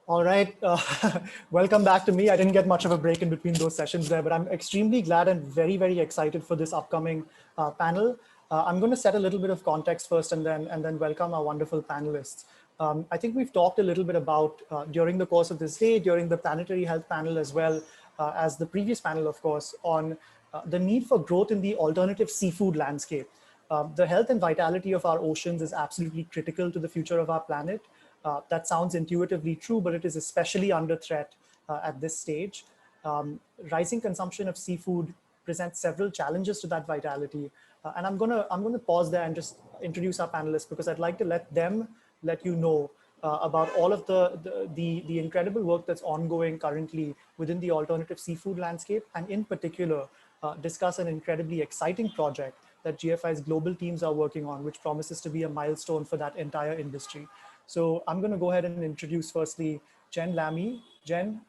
All right. Welcome back to me. I didn't get much of a break in between those sessions there, but I'm extremely glad and very, very excited for this upcoming panel. I'm going to set a little bit of context first and then welcome our wonderful panelists. I think we've talked a little bit about during the course of this day, during the planetary health panel as well as the previous panel, of course, on the need for growth in the alternative seafood landscape. The health and vitality of our oceans is absolutely critical to the future of our planet. That sounds intuitively true, but it is especially under threat at this stage. Rising consumption of seafood presents several challenges to that vitality. And I'm gonna pause there and just introduce our panelists because I'd like to let you know about all of the incredible work that's ongoing currently within the alternative seafood landscape, and in particular, discuss an incredibly exciting project that GFI's global teams are working on, which promises to be a milestone for that entire industry. So I'm going to go ahead and introduce firstly Jen Lamy. Jen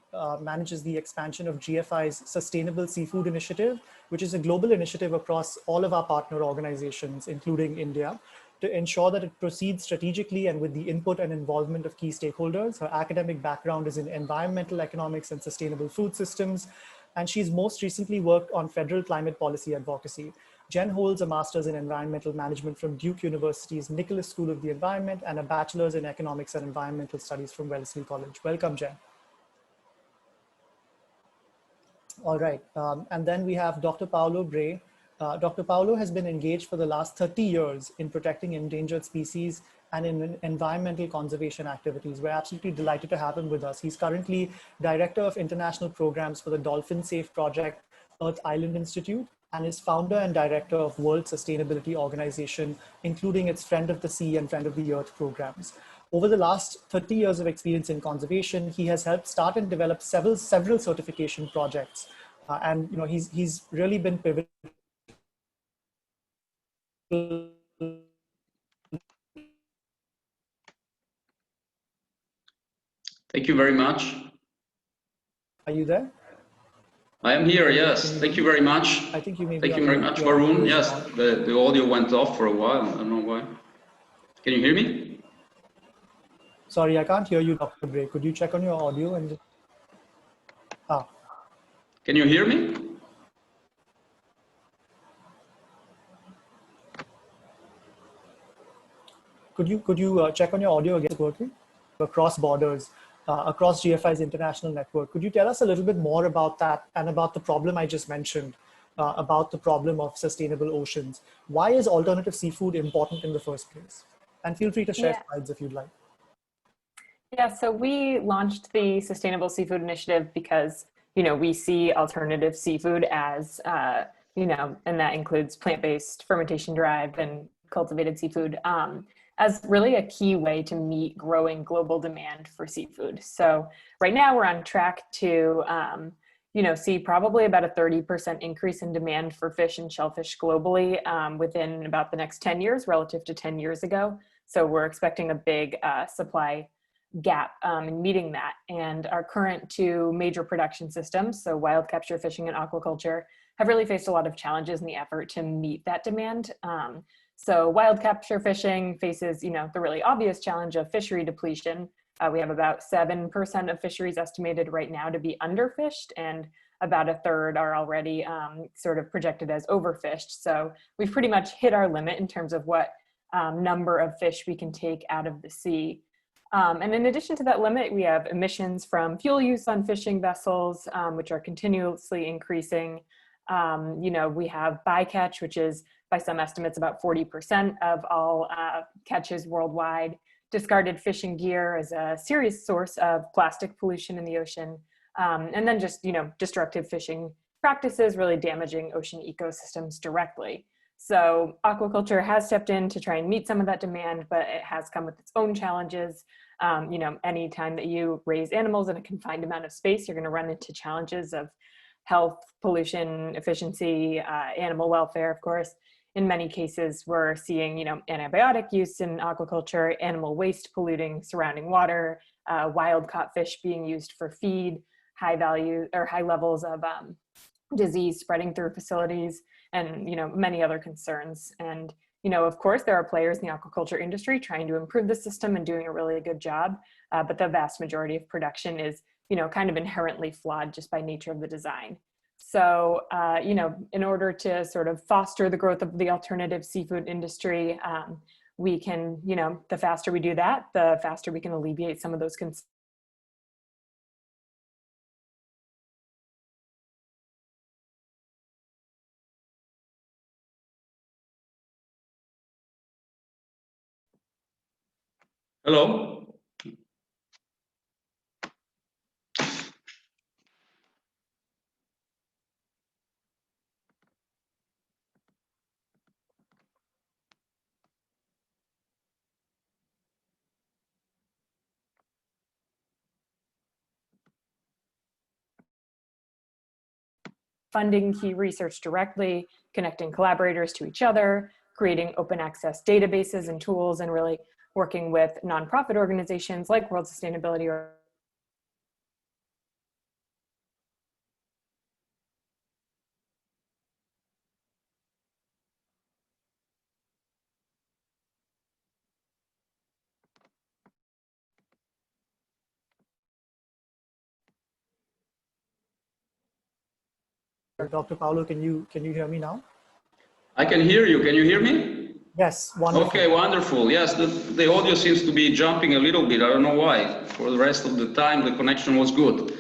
manages the expansion of GFI's Sustainable Seafood Initiative, which is a global initiative across all of our partner organizations, including India, to ensure that it proceeds strategically and with the input and involvement of key stakeholders. Her academic background is in environmental economics and sustainable food systems, and she's most recently worked on federal climate policy advocacy. Jen holds a master's in environmental management from Duke University's Nicholas School of the Environment and a bachelor's in economics and environmental studies from Wellesley College. Welcome, Jen. All right, and then we have Dr. Paolo Bray. Dr. Paolo has been engaged for the last 30 years in protecting endangered species and in environmental conservation activities. We're absolutely delighted to have him with us. He's currently Director of International Programs for the Dolphin Safe Project, Earth Island Institute, and is founder and director of World Sustainability Organization, including its Friend of the Sea and Friend of the Earth programs. Over the last 30 years of experience in conservation, he has helped start and develop several certification projects. And he's really been pivotal. Thank you very much. Are you there? I am here, yes. Thank you very much. I think you may be. Thank you very much, Varun. Yes, the audio went off for a while. I don't know why. Can you hear me? Sorry, I can't hear you, Dr. Bray. Could you check on your audio and just... Can you hear me? Could you check on your audio again? Working across borders, across GFI's international network. Could you tell us a little bit more about that and about the problem I just mentioned, about the problem of sustainable oceans? Why is alternative seafood important in the first place? And feel free to share slides if you'd like. Yeah, so we launched the Sustainable Seafood Initiative because, we see alternative seafood as, and that includes plant-based, fermentation-derived, and cultivated seafood, as really a key way to meet growing global demand for seafood. So right now we're on track to, see probably about a 30% increase in demand for fish and shellfish globally within about the next 10 years relative to 10 years ago. So we're expecting a big supply gap in meeting that. And our current two major production systems, so wild capture fishing and aquaculture, have really faced a lot of challenges in the effort to meet that demand. So wild capture fishing faces, the really obvious challenge of fishery depletion. We have about 7% of fisheries estimated right now to be underfished, and about a third are already sort of projected as overfished. So we've pretty much hit our limit in terms of what number of fish we can take out of the sea. And in addition to that limit, we have emissions from fuel use on fishing vessels, which are continuously increasing. We have bycatch, which is by some estimates about 40% of all catches worldwide. Discarded fishing gear is a serious source of plastic pollution in the ocean. And then just, destructive fishing practices really damaging ocean ecosystems directly. So aquaculture has stepped in to try and meet some of that demand, but it has come with its own challenges. Anytime that you raise animals in a confined amount of space, you're going to run into challenges of health, pollution, efficiency, animal welfare, of course. In many cases, we're seeing, antibiotic use in aquaculture, animal waste polluting surrounding water, wild caught fish being used for feed, high levels of disease spreading through facilities, and many other concerns. And of course, there are players in the aquaculture industry trying to improve the system and doing a really good job, but the vast majority of production is, kind of inherently flawed just by nature of the design. So, in order to sort of foster the growth of the alternative seafood industry, we can, the faster we do that, the faster we can alleviate some of those concerns. Hello? Funding key research directly, connecting collaborators to each other, creating open access databases and tools, and really working with nonprofit organizations like World Sustainability or Dr. Paolo, can you hear me now? I can hear you. Can you hear me? Yes, wonderful. Okay, wonderful. Yes, the audio seems to be jumping a little bit. I don't know why. For the rest of the time, the connection was good.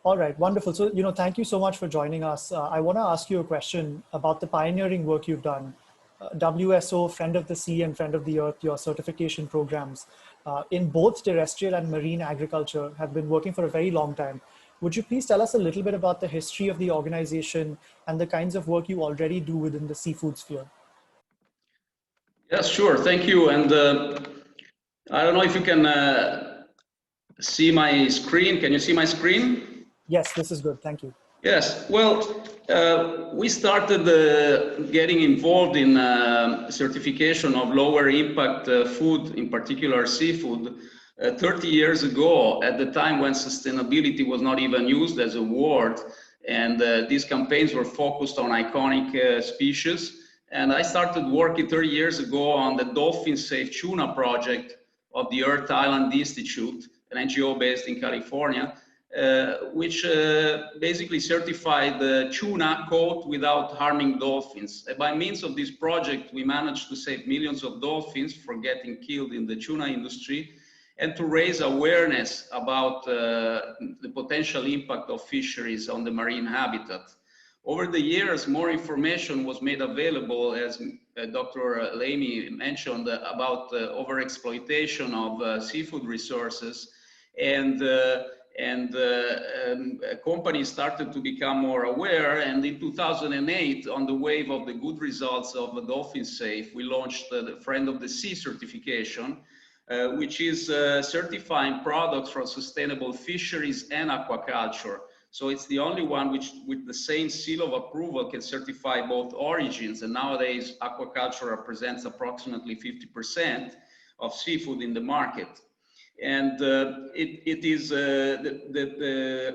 All right, wonderful. So, thank you so much for joining us. I want to ask you a question about the pioneering work you've done. WSO, Friend of the Sea and Friend of the Earth, your certification programs in both terrestrial and marine agriculture have been working for a very long time. Would you please tell us a little bit about the history of the organization and the kinds of work you already do within the seafood sphere? Yes, sure. Thank you. And I don't know if you can see my screen. Can you see my screen? Yes, this is good. Thank you. Yes. Well, we started getting involved in certification of lower impact food, in particular seafood, 30 years ago, at the time when sustainability was not even used as a word. And these campaigns were focused on iconic species. And I started working 30 years ago on the Dolphin Safe Tuna project of the Earth Island Institute, an NGO based in California, which basically certified the tuna caught without harming dolphins. By means of this project, we managed to save millions of dolphins from getting killed in the tuna industry, and to raise awareness about the potential impact of fisheries on the marine habitat. Over the years, more information was made available, as Dr. Lamy mentioned, about overexploitation of seafood resources, and companies started to become more aware. And in 2008, on the wave of the good results of Dolphin Safe, we launched the Friend of the Sea certification, which is certifying products from sustainable fisheries and aquaculture. So it's the only one which, with the same seal of approval, can certify both origins. And nowadays, aquaculture represents approximately 50% of seafood in the market. And the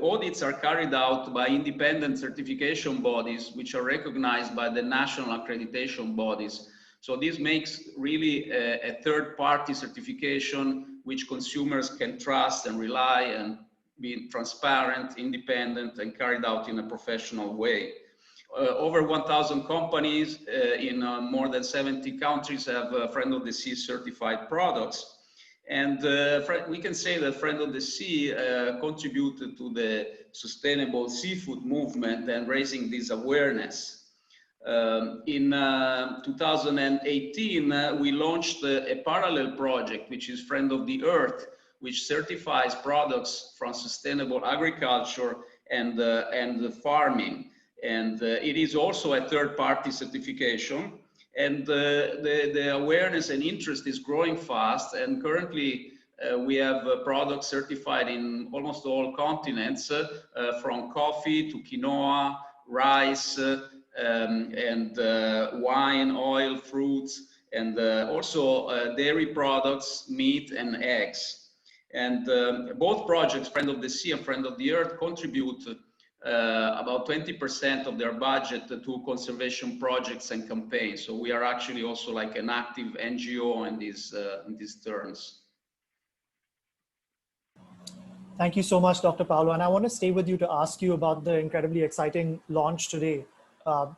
audits are carried out by independent certification bodies, which are recognized by the national accreditation bodies. So this makes really a third-party certification which consumers can trust and rely, and be transparent, independent, and carried out in a professional way. Over 1,000 companies in more than 70 countries have Friend of the Sea certified products. And we can say that Friend of the Sea contributed to the sustainable seafood movement and raising this awareness. In 2018, we launched a parallel project, which is Friend of the Earth, which certifies products from sustainable agriculture and farming. And it is also a third-party certification. And the awareness and interest is growing fast. And currently, we have products certified in almost all continents, from coffee to quinoa, rice, and wine, oil, fruits, and also dairy products, meat, and eggs. And both projects, Friend of the Sea and Friend of the Earth, contribute about 20% of their budget to conservation projects and campaigns. So we are actually also like an active NGO in these terms. Thank you so much, Dr. Paolo. And I want to stay with you to ask you about the incredibly exciting launch today.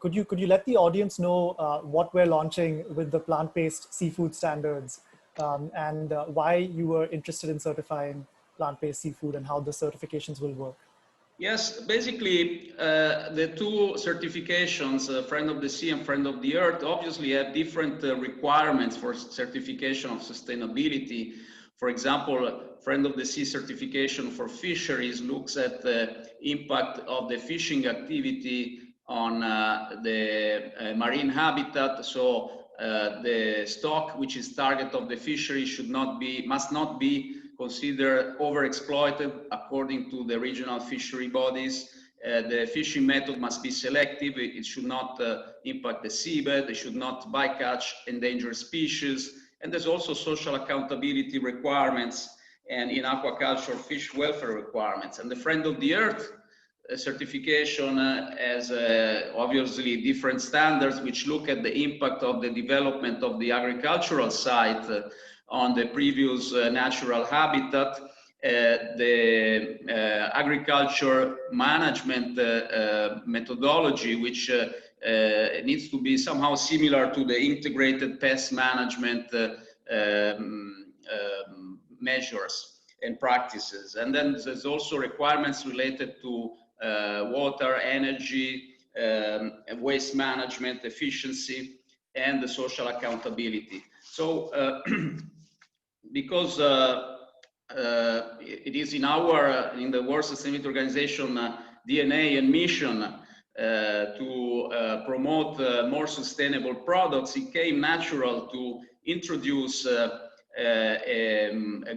Could you let the audience know what we're launching with the plant-based seafood standards and why you were interested in certifying plant-based seafood and how the certifications will work? Yes, basically the two certifications, Friend of the Sea and Friend of the Earth, obviously have different requirements for certification of sustainability. For example, Friend of the Sea certification for fisheries looks at the impact of the fishing activity on the marine habitat. So the stock which is target of the fishery must not be considered overexploited according to the regional fishery bodies. The fishing method must be selective. It should not impact the seabed. It should not bycatch endangered species. And there's also social accountability requirements and in aquaculture fish welfare requirements. And the Friend of the Earth certification has obviously different standards which look at the impact of the development of the agricultural site on the previous natural habitat, the agriculture management methodology, which needs to be somehow similar to the integrated pest management measures and practices. And then there's also requirements related to water, energy, waste management, efficiency, and the social accountability. So because it is in the World Sustainability Organization DNA and mission to promote more sustainable products, it came natural to introduce a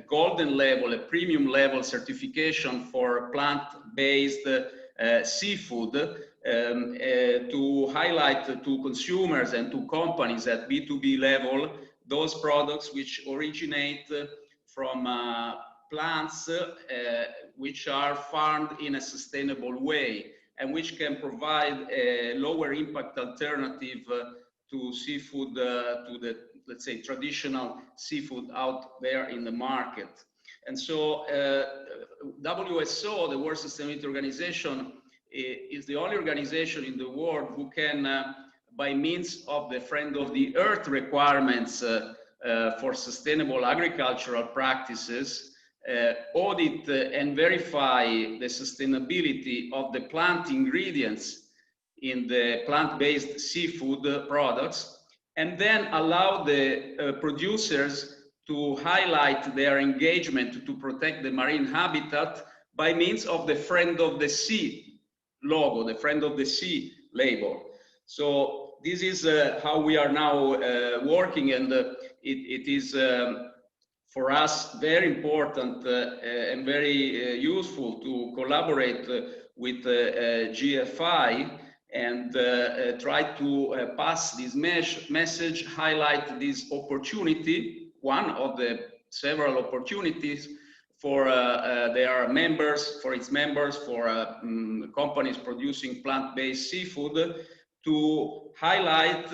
golden level, a premium level certification for plant-based seafood to highlight to consumers and to companies at B2B level those products which originate from plants which are farmed in a sustainable way and which can provide a lower impact alternative to seafood, to the, let's say, traditional seafood out there in the market. And so WSO, the World Sustainability Organization, is the only organization in the world who can, by means of the Friend of the Earth requirements for sustainable agricultural practices, audit and verify the sustainability of the plant ingredients in the plant-based seafood products, and then allow the producers to highlight their engagement to protect the marine habitat by means of the Friend of the Sea logo, the Friend of the Sea label. So this is how we are now working, and it is for us very important and very useful to collaborate with GFI and try to pass this message, highlight this opportunity, one of the several opportunities for their members, for its members, for companies producing plant-based seafood, to highlight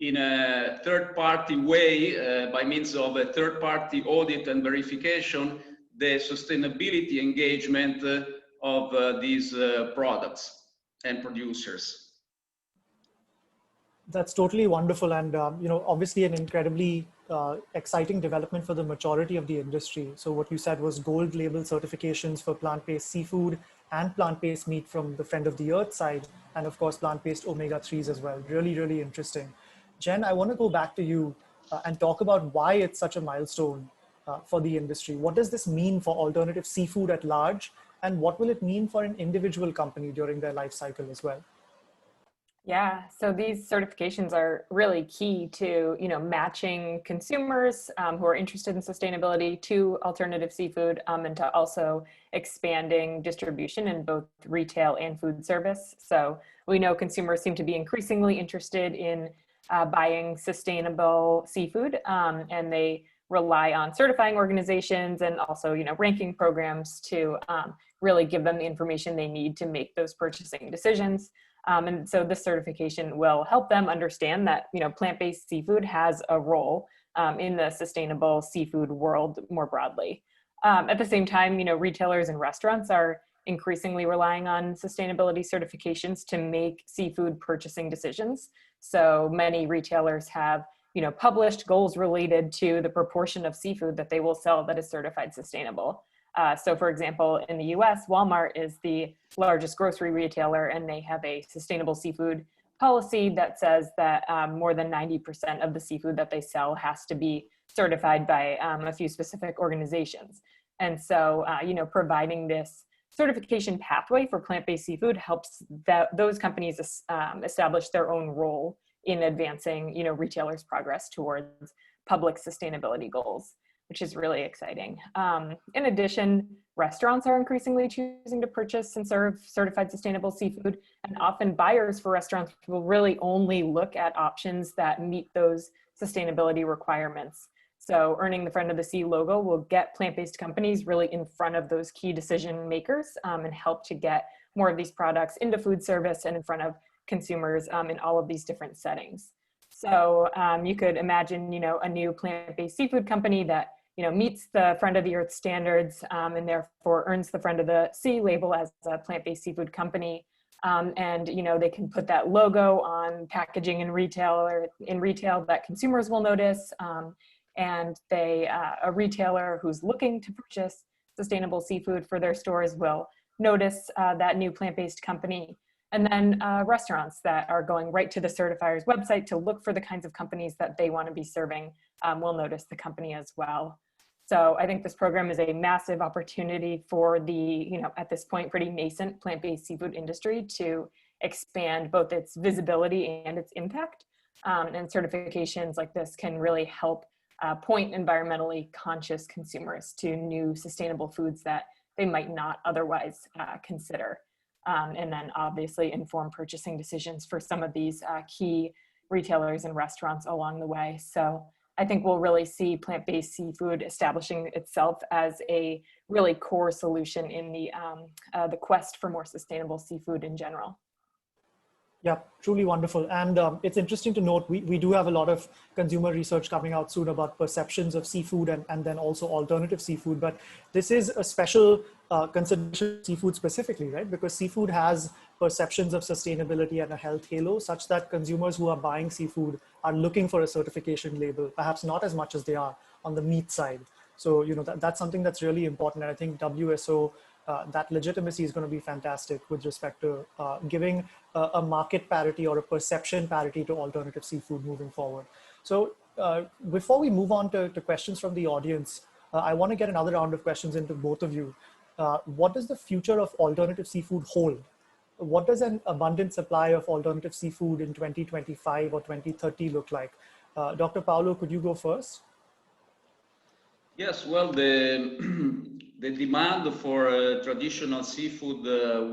in a third-party way, by means of a third-party audit and verification, the sustainability engagement of these products and producers. That's totally wonderful, and you know, obviously an incredibly exciting development for the majority of the industry. So what you said was gold label certifications for plant-based seafood and plant-based meat from the Friend of the Earth side, and of course plant-based omega-3s as well. Really, really interesting. Jen, I want to go back to you and talk about why it's such a milestone for the industry. What does this mean for alternative seafood at large, and what will it mean for an individual company during their life cycle as well? Yeah, so these certifications are really key to, you know, matching consumers who are interested in sustainability to alternative seafood, and to also expanding distribution in both retail and food service. So we know consumers seem to be increasingly interested in buying sustainable seafood, and they rely on certifying organizations and also, ranking programs to really give them the information they need to make those purchasing decisions. And so this certification will help them understand that, plant-based seafood has a role in the sustainable seafood world more broadly. At the same time, retailers and restaurants are increasingly relying on sustainability certifications to make seafood purchasing decisions. So many retailers have, published goals related to the proportion of seafood that they will sell that is certified sustainable. So for example, in the US, Walmart is the largest grocery retailer, and they have a sustainable seafood policy that says that more than 90% of the seafood that they sell has to be certified by a few specific organizations. And so, providing this certification pathway for plant-based seafood helps those companies establish their own role in advancing, retailers' progress towards public sustainability goals, which is really exciting. In addition, restaurants are increasingly choosing to purchase and serve certified sustainable seafood, and often buyers for restaurants will really only look at options that meet those sustainability requirements. So earning the Friend of the Sea logo will get plant-based companies really in front of those key decision makers and help to get more of these products into food service and in front of consumers in all of these different settings. So you could imagine, a new plant-based seafood company that, meets the Friend of the Earth standards and therefore earns the Friend of the Sea label as a plant-based seafood company. And, they can put that logo on packaging in retail that consumers will notice. And a retailer who's looking to purchase sustainable seafood for their stores will notice that new plant-based company. And then restaurants that are going right to the certifier's website to look for the kinds of companies that they want to be serving will notice the company as well. So I think this program is a massive opportunity for the, at this point, pretty nascent plant-based seafood industry to expand both its visibility and its impact. And certifications like this can really help point environmentally conscious consumers to new sustainable foods that they might not otherwise consider. And then obviously inform purchasing decisions for some of these key retailers and restaurants along the way. So I think we'll really see plant-based seafood establishing itself as a really core solution in the quest for more sustainable seafood in general. Yeah, truly wonderful. And it's interesting to note, we do have a lot of consumer research coming out soon about perceptions of seafood and then also alternative seafood. But this is a special consideration of seafood specifically, right? Because seafood has perceptions of sustainability and a health halo such that consumers who are buying seafood are looking for a certification label, perhaps not as much as they are on the meat side. So, that's something that's really important. And I think WSO, that legitimacy is going to be fantastic with respect to giving a market parity or a perception parity to alternative seafood moving forward. So before we move on to questions from the audience, I want to get another round of questions into both of you. What does the future of alternative seafood hold? What does an abundant supply of alternative seafood in 2025 or 2030 look like? Dr. Paolo, could you go first? Yes, well, the demand for traditional seafood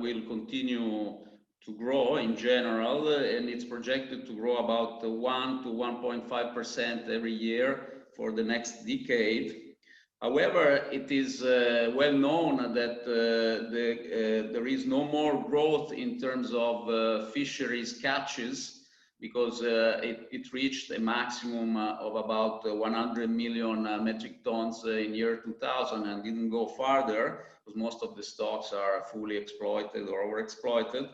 will continue to grow in general, and it's projected to grow about 1 to 1.5% every year for the next decade. However, it is well known that there is no more growth in terms of fisheries catches, because it reached a maximum of about 100 million metric tons in year 2000 and didn't go farther, because most of the stocks are fully exploited or overexploited.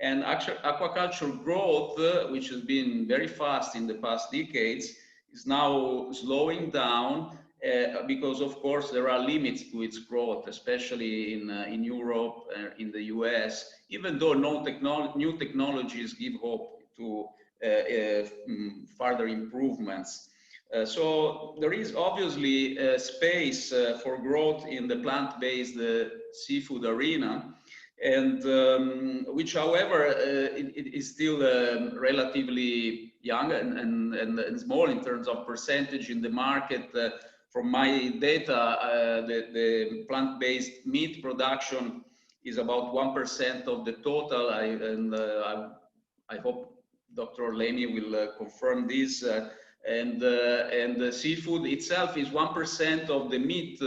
And actually, aquaculture growth, which has been very fast in the past decades, is now slowing down because, of course, there are limits to its growth, especially in Europe, in the US, even though new technologies give hope to further improvements. So there is obviously space for growth in the plant-based seafood arena, and which, however, it is still relatively young and small in terms of percentage in the market. From my data, the plant-based meat production is about 1% of the total, I hope Dr. Lamy will confirm this. and the seafood itself is 1% of the meat,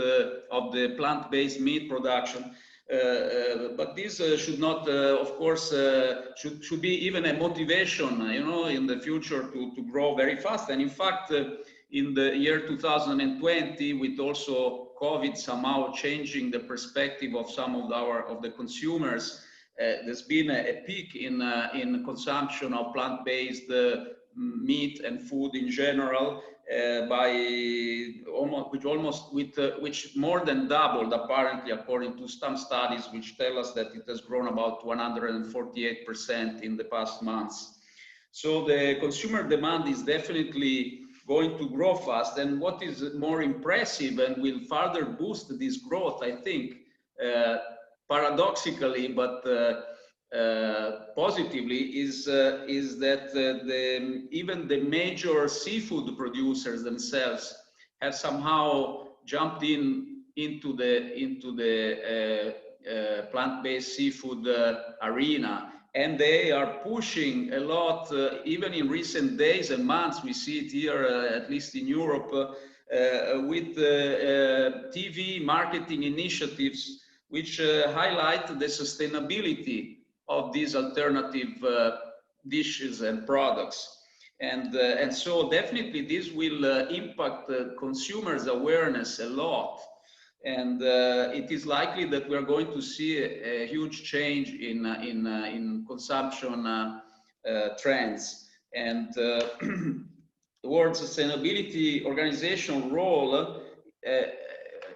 of the plant-based meat production. But this should not, of course, should be even a motivation, you know, in the future to grow very fast. And in fact, in the year 2020, with also COVID somehow changing the perspective of some of the consumers, there's been a peak in consumption of plant-based meat and food in general, which more than doubled apparently, according to some studies, which tell us that it has grown about 148% in the past months. So the consumer demand is definitely going to grow fast. And what is more impressive and will further boost this growth, I think, paradoxically, but positively, is that even the major seafood producers themselves have somehow jumped into the plant-based seafood arena, and they are pushing a lot. Even in recent days and months, we see it here, at least in Europe, with TV marketing initiatives which highlight the sustainability of these alternative dishes and products. And so definitely this will impact consumers' awareness a lot. And it is likely that we are going to see a huge change in consumption trends. And the World Sustainability Organization role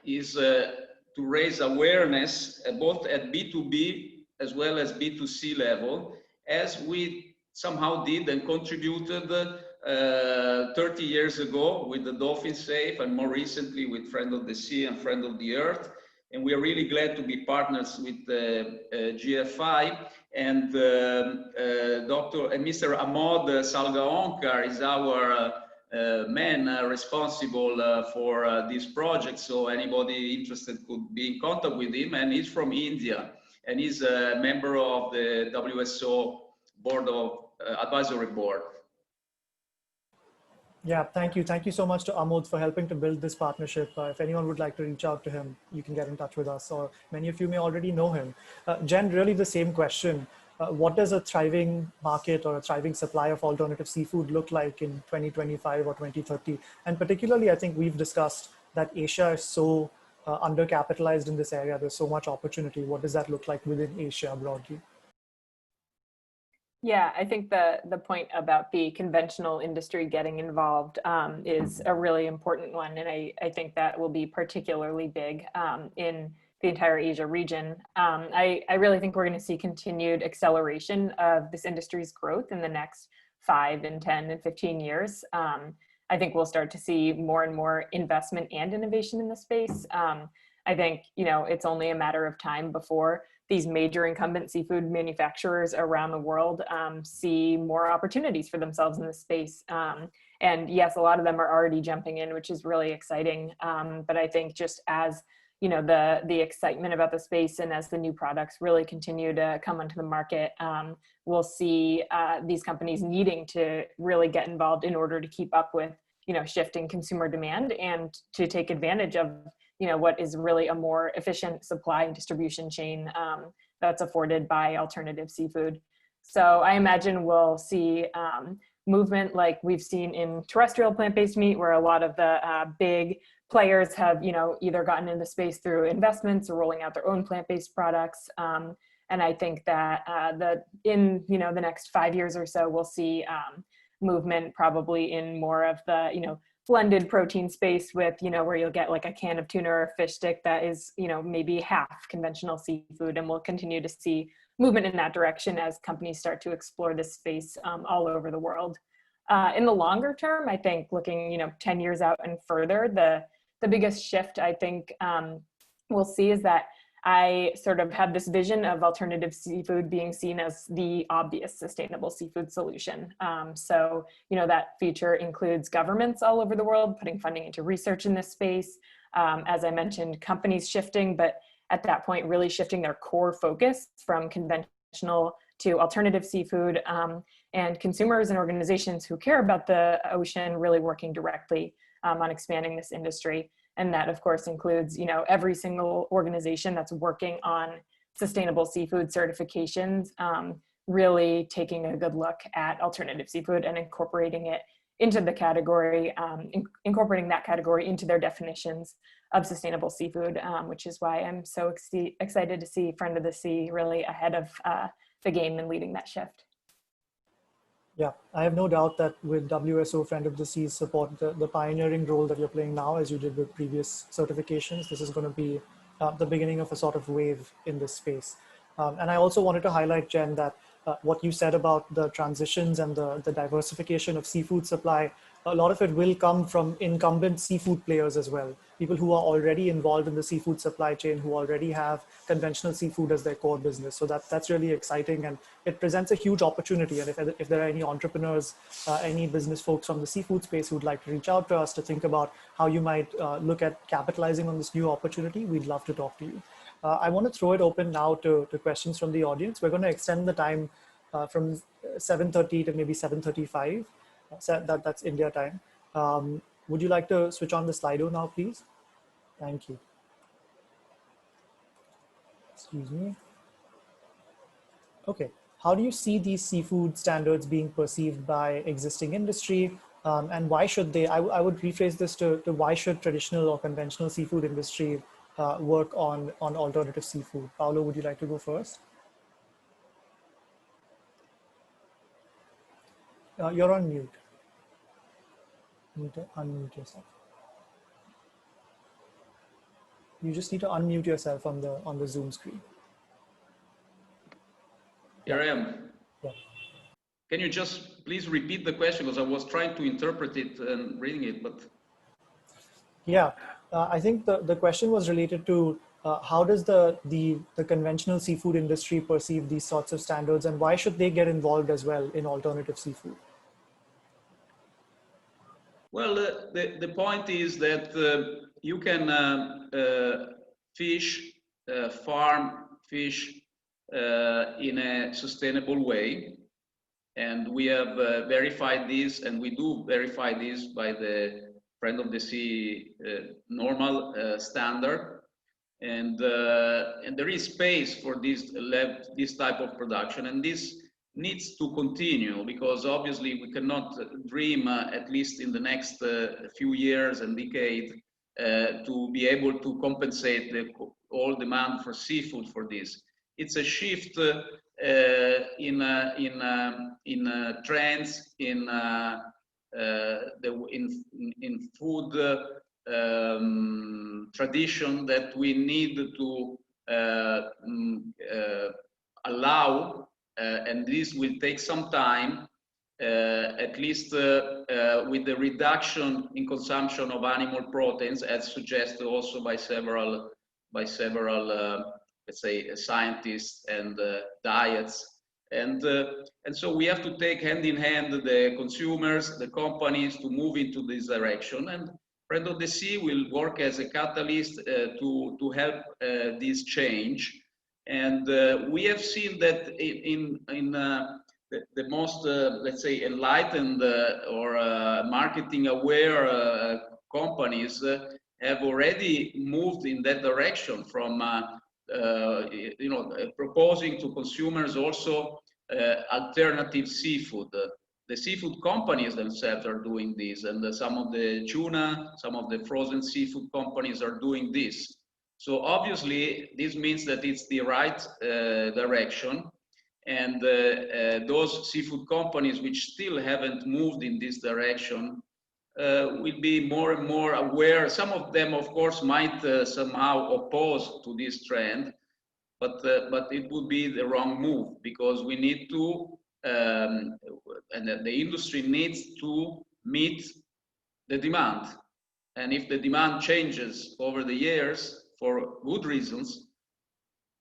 is to raise awareness both at B2B as well as B2C level, as we somehow did and contributed 30 years ago with the Dolphin Safe, and more recently with Friend of the Sea and Friend of the Earth. And we are really glad to be partners with GFI. And Mr. Amod Salgaonkar is our man responsible for this project. So anybody interested could be in contact with him. And he's from India, and he's a member of the WSO board of advisory board. Yeah, thank you. Thank you so much to Amod for helping to build this partnership. If anyone would like to reach out to him, you can get in touch with us, or many of you may already know him. Jen, really the same question. What does a thriving market or a thriving supply of alternative seafood look like in 2025 or 2030? And particularly, I think we've discussed that Asia is so undercapitalized in this area. There's so much opportunity. What does that look like within Asia broadly? Yeah, I think the point about the conventional industry getting involved is a really important one. And I think that will be particularly big in the entire Asia region. I really think we're going to see continued acceleration of this industry's growth in the next 5 and 10 and 15 years. I think we'll start to see more and more investment and innovation in the space. I think, it's only a matter of time before these major incumbent seafood manufacturers around the world see more opportunities for themselves in this space. And yes, a lot of them are already jumping in, which is really exciting. But I think just as the excitement about the space and as the new products really continue to come onto the market, we'll see these companies needing to really get involved in order to keep up with shifting consumer demand and to take advantage of what is really a more efficient supply and distribution chain that's afforded by alternative seafood. So I imagine we'll see movement like we've seen in terrestrial plant-based meat, where a lot of the big players have either gotten into space through investments or rolling out their own plant-based products. And I think that in the next 5 years or so, we'll see movement probably in more of the blended protein space with, where you'll get like a can of tuna or a fish stick that is, maybe half conventional seafood. And we'll continue to see movement in that direction as companies start to explore this space all over the world. In the longer term, I think looking, 10 years out and further, the biggest shift I think we'll see is that I sort of have this vision of alternative seafood being seen as the obvious sustainable seafood solution. So, that future includes governments all over the world putting funding into research in this space. As I mentioned, companies shifting, but at that point, really shifting their core focus from conventional to alternative seafood, and consumers and organizations who care about the ocean really working directly on expanding this industry. And that, of course, includes, every single organization that's working on sustainable seafood certifications, really taking a good look at alternative seafood and incorporating it into the category, incorporating that category into their definitions of sustainable seafood, which is why I'm so excited to see Friend of the Sea really ahead of the game and leading that shift. Yeah, I have no doubt that with WSO Friend of the Sea's support, the pioneering role that you're playing now, as you did with previous certifications, this is going to be the beginning of a sort of wave in this space. And I also wanted to highlight, Jen, that what you said about the transitions and the diversification of seafood supply, a lot of it will come from incumbent seafood players as well. People who are already involved in the seafood supply chain, who already have conventional seafood as their core business. So that's really exciting, and it presents a huge opportunity. And if there are any entrepreneurs, any business folks from the seafood space who'd like to reach out to us to think about how you might look at capitalizing on this new opportunity, we'd love to talk to you. I want to throw it open now to questions from the audience. We're going to extend the time from 7:30 to maybe 7:35. That's India time. Would you like to switch on the Slido now, please? Thank you. Excuse me. Okay. How do you see these seafood standards being perceived by existing industry? And why should they, I would rephrase this to why should traditional or conventional seafood industry work on alternative seafood? Paolo, would you like to go first? You're on mute. You need to unmute yourself. You just need to unmute yourself on the Zoom screen. Here I am. Yeah. Can you just please repeat the question, because I was trying to interpret it and reading it, but. Yeah, I think the question was related to how does the conventional seafood industry perceive these sorts of standards, and why should they get involved as well in alternative seafood? Well, the point is that you can farm fish in a sustainable way. And we have verified this, and we do verify this by the Friend of the Sea normal standard. And there is space for this type of production, and this needs to continue, because obviously we cannot dream, at least in the next few years and decade, to be able to compensate all demand for seafood for this. It's a shift in trends in food tradition that we need to allow, and this will take some time, at least with the reduction in consumption of animal proteins, as suggested also by several let's say scientists and diets, and so we have to take hand in hand the consumers, the companies, to move into this direction. And Friend of the Sea will work as a catalyst to help this change. And we have seen that in the most let's say enlightened or marketing aware companies have already moved in that direction, from proposing to consumers also alternative seafood. The seafood companies themselves are doing this, and some of the tuna, some of the frozen seafood companies are doing this. So obviously this means that it's the right direction, and those seafood companies which still haven't moved in this direction will be more and more aware. Some of them, of course, might somehow oppose to this trend, but it would be the wrong move, because we need to, and the industry needs to meet the demand. And if the demand changes over the years for good reasons,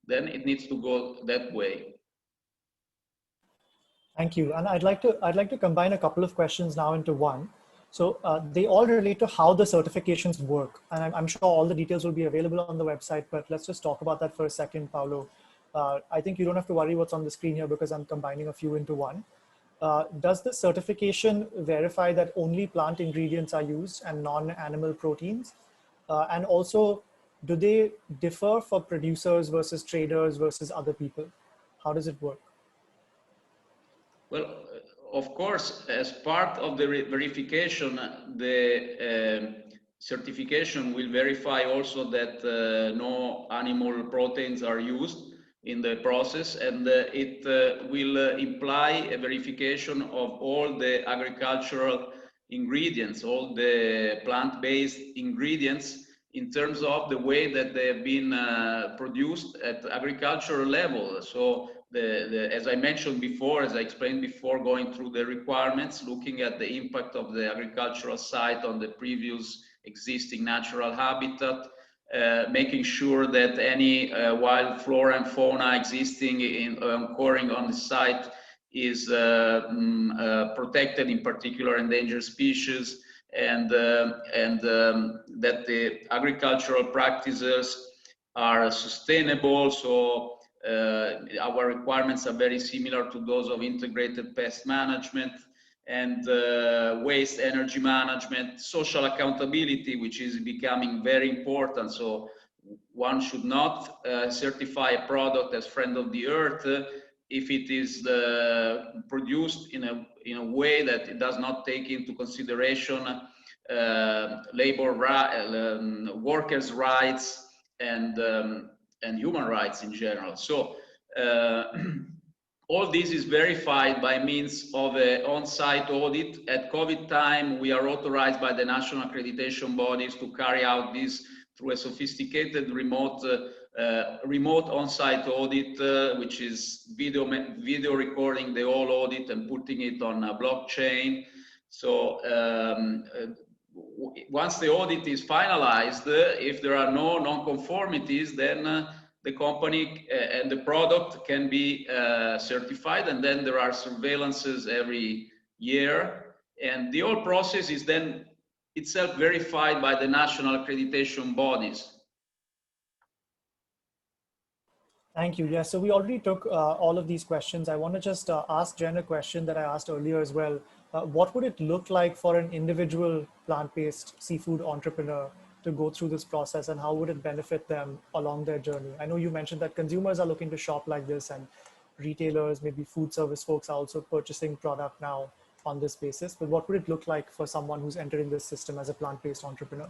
then it needs to go that way. Thank you. And I'd like to combine a couple of questions now into one. So they all relate to how the certifications work. And I'm sure all the details will be available on the website, but let's just talk about that for a second, Paolo. I think you don't have to worry what's on the screen here because I'm combining a few into one. Does the certification verify that only plant ingredients are used and non-animal proteins? And also, do they differ for producers versus traders versus other people? How does it work? Well, of course, as part of the verification, the certification will verify also that no animal proteins are used in the process, and it will imply a verification of all the agricultural ingredients, all the plant-based ingredients, in terms of the way that they have been produced at agricultural level. So as I mentioned before, as I explained before, going through the requirements, looking at the impact of the agricultural site on the previous existing natural habitat, making sure that any wild flora and fauna existing occurring on the site is protected, in particular endangered species, and that the agricultural practices are sustainable. So our requirements are very similar to those of integrated pest management and waste energy management, social accountability, which is becoming very important. So one should not certify a product as friend of the earth if it is produced in a way that it does not take into consideration workers' rights and human rights in general. So all this is verified by means of an on-site audit. At COVID time, we are authorized by the national accreditation bodies to carry out this through a sophisticated remote on-site audit, which is video recording the whole audit and putting it on a blockchain. So once the audit is finalized, if there are no non-conformities, then the company and the product can be certified, and then there are surveillances every year. And the whole process is then itself verified by the national accreditation bodies. Thank you. Yeah, so we already took all of these questions. I want to just ask Jen a question that I asked earlier as well. What would it look like for an individual plant-based seafood entrepreneur to go through this process, and how would it benefit them along their journey? I know you mentioned that consumers are looking to shop like this, and retailers, maybe food service folks are also purchasing product now on this basis, but what would it look like for someone who's entering this system as a plant-based entrepreneur?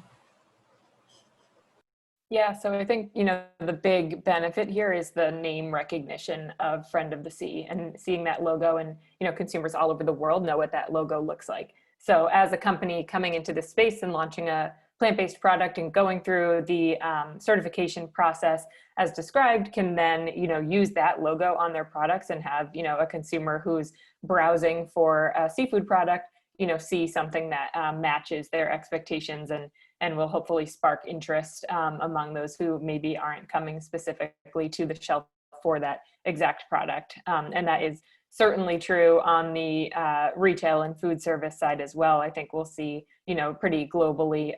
Yeah, so I think, the big benefit here is the name recognition of Friend of the Sea, and seeing that logo, and, consumers all over the world know what that logo looks like. So as a company coming into this space and launching a plant-based product and going through the certification process as described, can then, use that logo on their products and have, a consumer who's browsing for a seafood product, see something that matches their expectations, and will hopefully spark interest among those who maybe aren't coming specifically to the shelf for that exact product. And that is certainly true on the retail and food service side as well. I think we'll see, pretty globally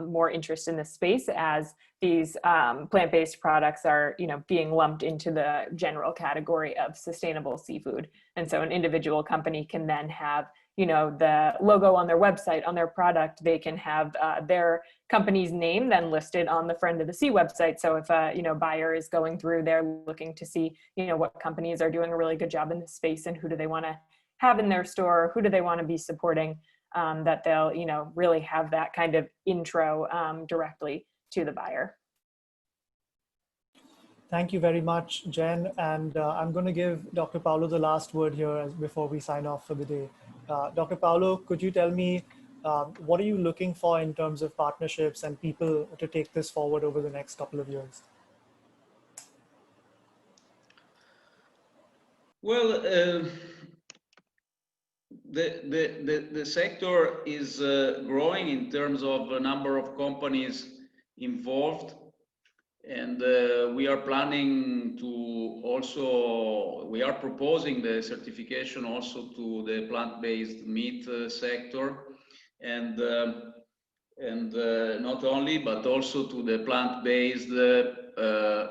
more interest in this space as these plant-based products are, being lumped into the general category of sustainable seafood. And so an individual company can then have, the logo on their website, on their product. They can have their company's name then listed on the Friend of the Sea website. So if a buyer is going through there looking to see what companies are doing a really good job in this space, and who do they want to have in their store, who do they want to be supporting, that they'll really have that kind of intro directly to the buyer. Thank you very much, Jen. And I'm going to give Dr. Paolo the last word here before we sign off for the day. Dr. Paolo, could you tell me what are you looking for in terms of partnerships and people to take this forward over the next couple of years? Well, the sector is growing in terms of a number of companies involved. And we are planning to also, we are proposing the certification also to the plant-based meat sector. And and not only, but also to the plant-based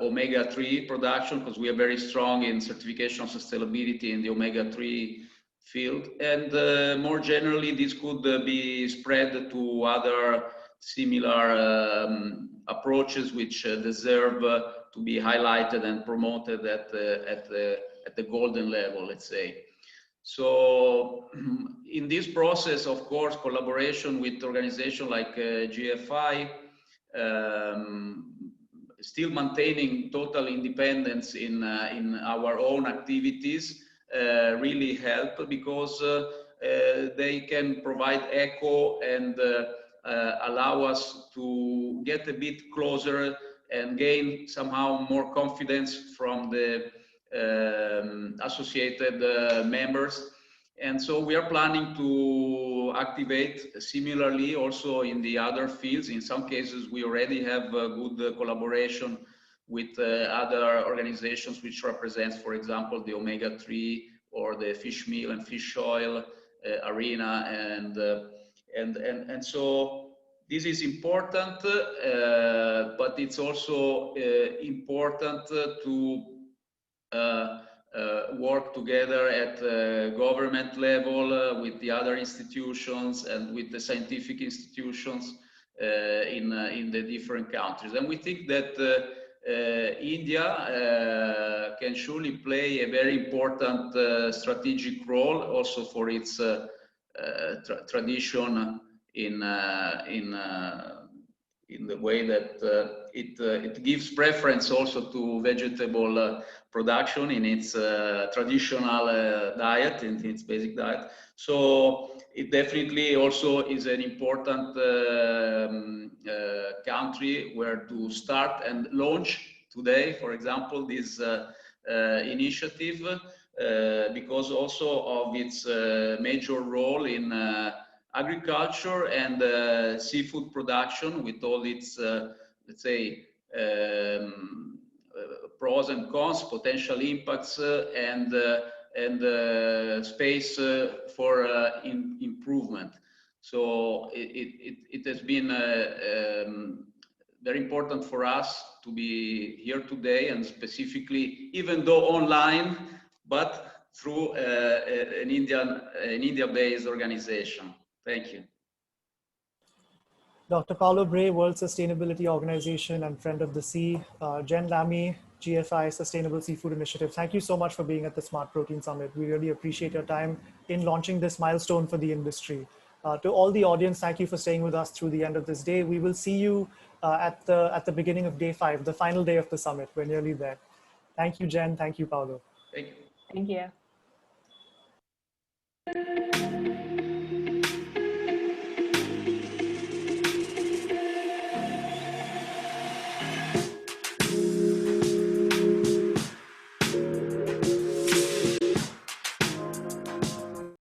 omega-3 production, because we are very strong in certification of sustainability in the omega-3 field. And more generally, this could be spread to other similar approaches which deserve to be highlighted and promoted at the golden level, let's say. So in this process, of course, collaboration with organizations like GFI, still maintaining total independence in our own activities, really help, because they can provide echo and allow us to get a bit closer and gain somehow more confidence from the associated members. And so we are planning to activate similarly also in the other fields. In some cases, we already have good collaboration with other organizations which represents, for example, the omega-3 or the fish meal and fish oil arena. And so this is important, but it's also important to work together at government level with the other institutions and with the scientific institutions in the different countries. And we think that India can surely play a very important strategic role also for its tradition in the way that it gives preference also to vegetable production in its traditional diet, in its basic diet. So it definitely also is an important country where to start and launch today, for example, this initiative, because also of its major role in agriculture and seafood production, with all its, let's say, pros and cons, potential impacts, and space for improvement. So it has been very important for us to be here today, and specifically, even though online, but through an India-based organization. Thank you. Dr. Paolo Bray, World Sustainability Organization and Friend of the Sea. Jen Lamy, GFI Sustainable Seafood Initiative. Thank you so much for being at the Smart Protein Summit. We really appreciate your time in launching this milestone for the industry. To all the audience, thank you for staying with us through the end of this day. We will see you at the beginning of day 5, the final day of the summit. We're nearly there. Thank you, Jen. Thank you, Paolo. Thank you. Thank you.